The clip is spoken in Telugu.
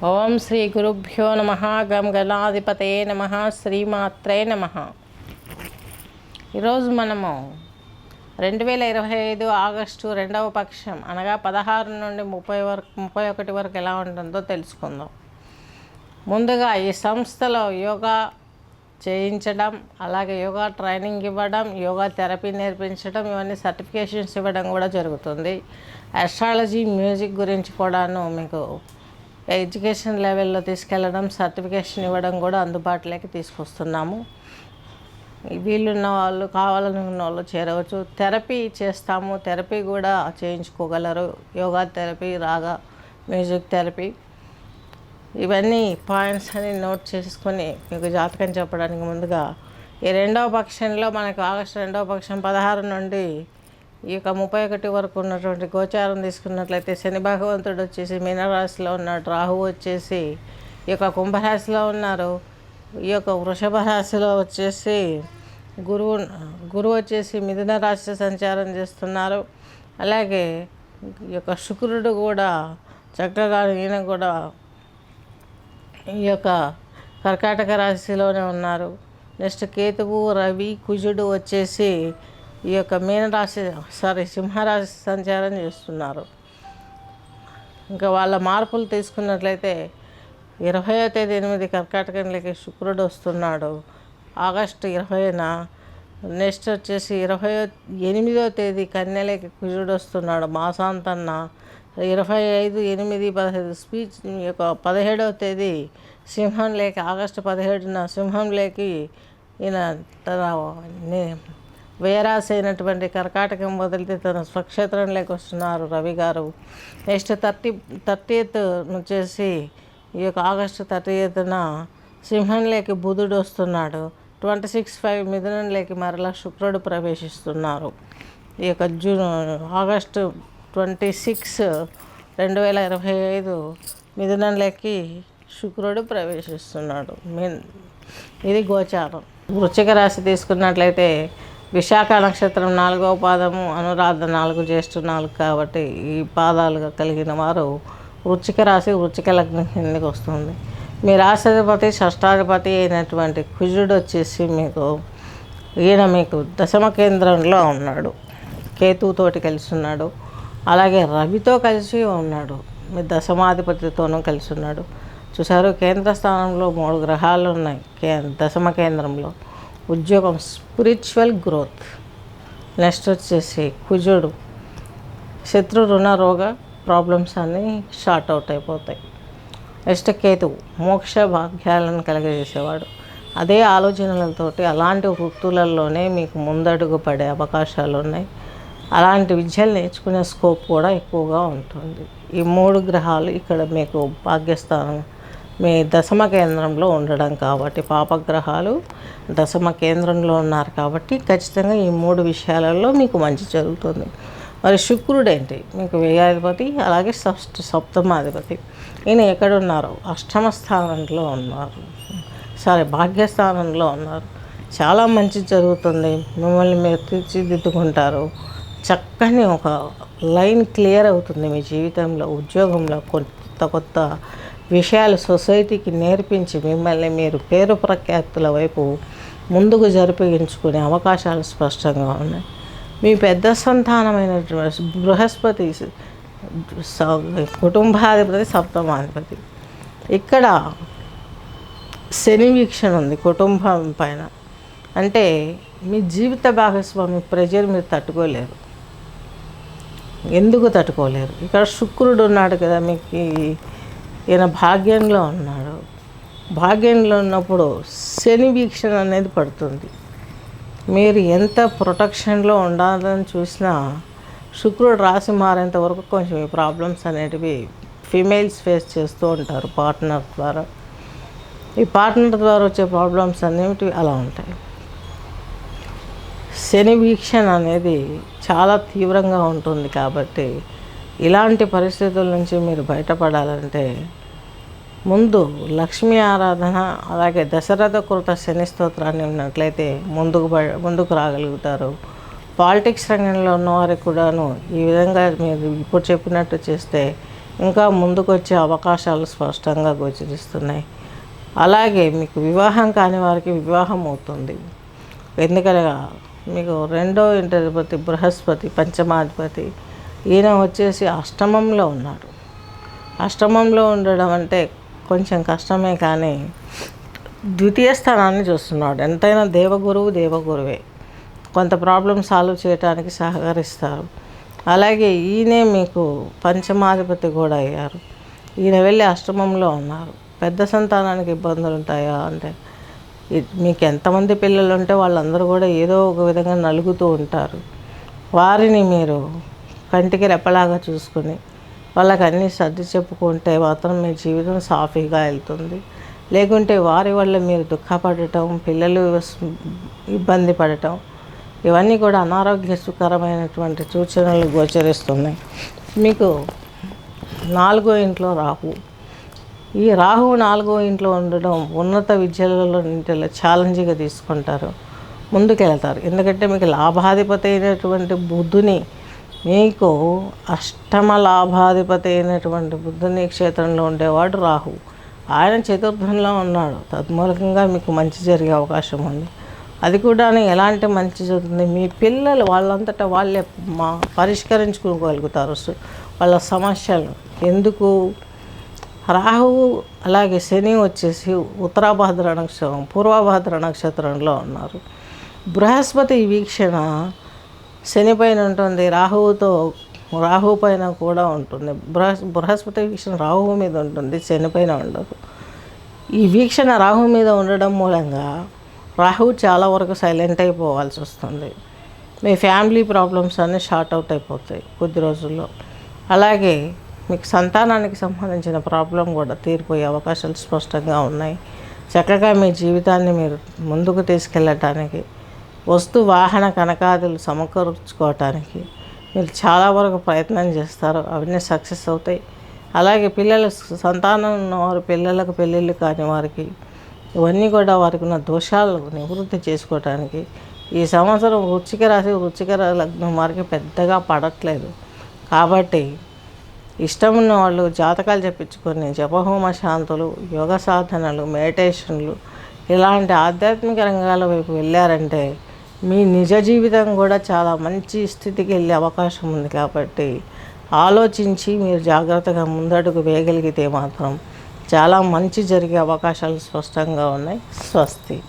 ఓం శ్రీ గురుభ్యో నమ. గం గణాధిపతే నమ. శ్రీమాత్రే నమ. ఈరోజు మనము 2025 ఆగస్టు 2వ పక్షం అనగా 16 నుండి 31 వరకు ఎలా ఉంటుందో తెలుసుకుందాం. ముందుగా ఈ సంస్థలో యోగా చేయించడం, అలాగే యోగా ట్రైనింగ్ ఇవ్వడం, యోగా థెరపీ నేర్పించడం, ఇవన్నీ సర్టిఫికేషన్స్ ఇవ్వడం కూడా జరుగుతుంది. ఆస్ట్రాలజీ, మ్యూజిక్ గురించి కూడాను మీకు ఎడ్యుకేషన్ లెవెల్లో తీసుకెళ్ళడం, సర్టిఫికేషన్ ఇవ్వడం కూడా అందుబాటులోకి తీసుకొస్తున్నాము. వీళ్ళున్న వాళ్ళు, కావాలనుకున్న వాళ్ళు చేరవచ్చు. థెరపీ చేస్తాము, థెరపీ కూడా చేయించుకోగలరు. యోగా థెరపీ, రాగా మ్యూజిక్ థెరపీ, ఇవన్నీ పాయింట్స్ అని నోట్ చేసుకొని మీకు జాతకం చెప్పడానికి ముందుగా ఈ 2వ పక్షంలో మనకు ఆగస్టు 2వ పక్షం 16 నుండి ఈ యొక్క 31 వరకు ఉన్నటువంటి గోచారం తీసుకున్నట్లయితే శని భగవంతుడు వచ్చేసి మీనరాశిలో ఉన్నాడు, రాహు వచ్చేసి ఈ యొక్క కుంభరాశిలో ఉన్నారు, ఈ యొక్క వృషభ రాశిలో వచ్చేసి గురువు వచ్చేసి మిథున రాశి సంచారం చేస్తున్నారు. అలాగే ఈ యొక్క శుక్రుడు కూడా చక్కగా ఈయన కూడా ఈ యొక్క కర్కాటక రాశిలోనే ఉన్నారు. నెక్స్ట్ కేతువు, రవి, కుజుడు వచ్చేసి ఈ యొక్క సింహరాశి సంచారం చేస్తున్నారు. ఇంకా వాళ్ళ మార్పులు తీసుకున్నట్లయితే 20వ తేదీ 8 కర్కాటకంలోకి శుక్రుడు వస్తున్నాడు ఆగస్టు 20న. నెక్స్ట్ వచ్చేసి 28వ తేదీ కన్యలోకి కుజుడు వస్తున్నాడు మాసాంతన్న. 25/8/15 స్పీచ్ ఈ యొక్క 17వ తేదీ సింహంలోకి, ఆగస్టు 17న సింహంలోకి ఈయన తన వ్యయరాశి అయినటువంటి కర్కాటకం వదిలితే తన స్వక్షేత్రంలోకి వస్తున్నారు రవి గారు. నెక్స్ట్ 30th వచ్చేసి ఈ యొక్క ఆగస్టు 30న సింహంలోకి బుధుడు వస్తున్నాడు. 26/5 మిథునంలోకి మరలా శుక్రుడు ప్రవేశిస్తున్నారు. ఈ యొక్క ఆగస్టు 26, 2025 మిథునంలోకి శుక్రుడు ప్రవేశిస్తున్నాడు. ఇది గోచారం. వృశ్చిక రాశి తీసుకున్నట్లయితే విశాఖ నక్షత్రం 4వ పాదము, అనురాధ 4, జ్యేష్ఠ 4 కాబట్టి ఈ పాదాలుగా కలిగిన వారు వృశ్చిక రాశి, వృశ్చిక లగ్నం కిందకి వస్తుంది. మీ రాశాధిపతి, షష్టాధిపతి అయినటువంటి కుజుడు వచ్చేసి ఈయన మీకు దశమ కేంద్రంలో ఉన్నాడు, కేతువుతోటి కలిసి ఉన్నాడు. అలాగే రవితో కలిసి ఉన్నాడు, మీ దశమాధిపతితోనూ కలిసి ఉన్నాడు. చూసారు, కేంద్ర స్థానంలో 3 గ్రహాలు ఉన్నాయి. దశమ కేంద్రంలో ఉద్యోగం, స్పిరిచువల్ గ్రోత్. నెక్స్ట్ వచ్చేసి కుజుడు శత్రు, రుణ, రోగ ప్రాబ్లమ్స్ అన్నీ షార్ట్ అవుట్ అయిపోతాయి. నెక్స్ట్ కేతువు మోక్ష భాగ్యాలను కలగజేసేవాడు. అదే ఆలోచనలతోటి అలాంటి వృత్తులలోనే మీకు ముందడుగు పడే అవకాశాలు ఉన్నాయి. అలాంటి విద్యలు నేర్చుకునే స్కోప్ కూడా ఎక్కువగా ఉంటుంది. ఈ 3 గ్రహాలు ఇక్కడ మీకు భాగ్యస్థానం మీ దశమ కేంద్రంలో ఉండడం కాబట్టి, పాపగ్రహాలు దశమ కేంద్రంలో ఉన్నారు కాబట్టి ఖచ్చితంగా ఈ 3 విషయాలలో మీకు మంచి జరుగుతుంది. మరి శుక్రుడు ఏంటి? మీకు వ్యయాధిపతి, అలాగే సప్తమాధిపతి. ఈయన ఎక్కడున్నారు? అష్టమ స్థానంలో ఉన్నారు, భాగ్యస్థానంలో ఉన్నారు. చాలా మంచి జరుగుతుంది. మిమ్మల్ని మీరు తీర్చిదిద్దుకుంటారు. చక్కని ఒక లైన్ క్లియర్ అవుతుంది మీ జీవితంలో. ఉద్యోగంలో కొత్త విషయాలు సొసైటీకి నేర్పించి మిమ్మల్ని మీరు పేరు ప్రఖ్యాతుల వైపు ముందుకు జరిపించుకునే అవకాశాలు స్పష్టంగా ఉన్నాయి. మీ పెద్ద సంతానమైనటువంటి బృహస్పతి కుటుంబాధిపతి, సప్తమాధిపతి. ఇక్కడ శని వీక్షణ ఉంది కుటుంబం పైన. అంటే మీ జీవిత భాగస్వామి ప్రెజర్ మీరు తట్టుకోలేరు. ఎందుకు తట్టుకోలేరు? ఇక్కడ శుక్రుడు ఉన్నాడు కదా, మీకు ఈయన భాగ్యంలో ఉన్నాడు. భాగ్యంలో ఉన్నప్పుడు శని వీక్షణ అనేది పడుతుంది. మీరు ఎంత ప్రొటెక్షన్లో ఉండాలని చూసినా శుక్రుడు రాశి మారేంత వరకు కొంచెం ఈ ప్రాబ్లమ్స్ అనేటివి ఫీమేల్స్ ఫేస్ చేస్తూ ఉంటారు పార్ట్నర్ ద్వారా. ఈ పార్ట్నర్ ద్వారా వచ్చే ప్రాబ్లమ్స్ అనేవి అలా ఉంటాయి. శని వీక్షణ అనేది చాలా తీవ్రంగా ఉంటుంది కాబట్టి ఇలాంటి పరిస్థితుల నుంచి మీరు బయటపడాలంటే ముందు లక్ష్మీ ఆరాధన, అలాగే దశరథ కృత శని స్తోత్రాన్ని ఉన్నట్లయితే ముందుకు రాగలుగుతారు. పాలిటిక్స్ రంగంలో ఉన్నవారికి కూడాను ఈ విధంగా మీరు ఇప్పుడు చెప్పినట్టు చేస్తే ఇంకా ముందుకు వచ్చే అవకాశాలు స్పష్టంగా గోచరిస్తున్నాయి. అలాగే మీకు వివాహం కాని వారికి వివాహం అవుతుంది. ఎందుకనగా మీకు 2వ ఇంటాధిపతి బృహస్పతి పంచమాధిపతి, ఈయన వచ్చేసి అష్టమంలో ఉన్నాడు. అష్టమంలో ఉండడం అంటే కొంచెం కష్టమే, కానీ ద్వితీయ స్థానాన్ని చూస్తున్నాడు. ఎంతైనా దేవగురువే కొంత ప్రాబ్లం సాల్వ్ చేయడానికి సహకరిస్తారు. అలాగే ఈయనే మీకు పంచమాధిపతి కూడా అయ్యారు. ఈయన వెళ్ళి అష్టమంలో ఉన్నారు. పెద్ద సంతానానికి ఇబ్బందులు ఉంటాయా అంటే, మీకు ఎంతమంది పిల్లలు ఉంటే వాళ్ళందరూ కూడా ఏదో ఒక విధంగా నలుగుతూ ఉంటారు. వారిని మీరు కంటికి రెప్పలాగా చూసుకుని వాళ్ళకి అన్నీ సర్ది చెప్పుకుంటే మాత్రం మీ జీవితం సాఫీగా వెళ్తుంది. లేకుంటే వారి వల్ల మీరు దుఃఖపడటం, పిల్లలు ఇబ్బంది పడటం, ఇవన్నీ కూడా అనారోగ్యకరమైనటువంటి సూచనలు గోచరిస్తున్నాయి. మీకు 4వ ఇంట్లో రాహు. ఈ రాహువు 4వ ఇంట్లో ఉండడం ఉన్నత విద్యలలో ఛాలెంజ్గా తీసుకుంటారు, ముందుకెళ్తారు. ఎందుకంటే మీకు లాభాధిపతి అయినటువంటి బుధుని, మీకు అష్టమ లాభాధిపతి అయినటువంటి బుధుని క్షేత్రంలో ఉండేవాడు రాహు. ఆయన చతుర్థంలో ఉన్నాడు. తద్మూలకంగా మీకు మంచి జరిగే అవకాశం ఉంది. అది కూడా ఎలాంటి మంచి జరుగుతుంది, మీ పిల్లలు వాళ్ళంతటా వాళ్ళే పరిష్కరించుకోగలుగుతారు వాళ్ళ సమస్యలు. ఎందుకు రాహువు అలాగే శని వచ్చేసి ఉత్తరాభాద్ర నక్షత్రం, పూర్వభాద్ర నక్షత్రంలో ఉన్నారు. బృహస్పతి వీక్షణ శని పైన ఉంటుంది, రాహువు పైన కూడా ఉంటుంది. బృహస్పతి వీక్షణ రాహువు మీద ఉంటుంది, శని పైన ఉండదు. ఈ వీక్షణ రాహువు మీద ఉండడం మూలంగా రాహువు చాలా వరకు సైలెంట్ అయిపోవాల్సి వస్తుంది. మీ ఫ్యామిలీ ప్రాబ్లమ్స్ అన్నీ షార్ట్ అవుట్ అయిపోతాయి కొద్ది రోజుల్లో. అలాగే మీకు సంతానానికి సంబంధించిన ప్రాబ్లం కూడా తీరిపోయే అవకాశాలు స్పష్టంగా ఉన్నాయి. చక్కగా మీ జీవితాన్ని మీరు ముందుకు తీసుకెళ్ళటానికి, వస్తు వాహన కనకాదులు సమకూర్చుకోవటానికి మీరు చాలా వరకు ప్రయత్నం చేస్తారు. అవన్నీ సక్సెస్ అవుతాయి. అలాగే సంతానం ఉన్నవారు పిల్లలకు పెళ్ళిళ్ళు కాని వారికి ఇవన్నీ కూడా వారికి ఉన్న దోషాలు నివృత్తి చేసుకోవటానికి ఈ సంవత్సరం వృశ్చిక రాశి, వృశ్చిక లగ్నం వారికి పెద్దగా పడట్లేదు. కాబట్టి ఇష్టం ఉన్న వాళ్ళు జాతకాలు చెప్పించుకొని జపహోమ శాంతులు, యోగ సాధనలు, మెడిటేషన్లు ఇలాంటి ఆధ్యాత్మిక రంగాల వైపు వెళ్ళారంటే మీ నిజ జీవితం కూడా చాలా మంచి స్థితికి వెళ్ళే అవకాశం ఉంది. కాబట్టి ఆలోచించి మీరు జాగ్రత్తగా ముందడుగు వేయగలిగితే మాత్రం చాలా మంచి జరిగే అవకాశాలు స్పష్టంగా ఉన్నాయి. స్వస్తి.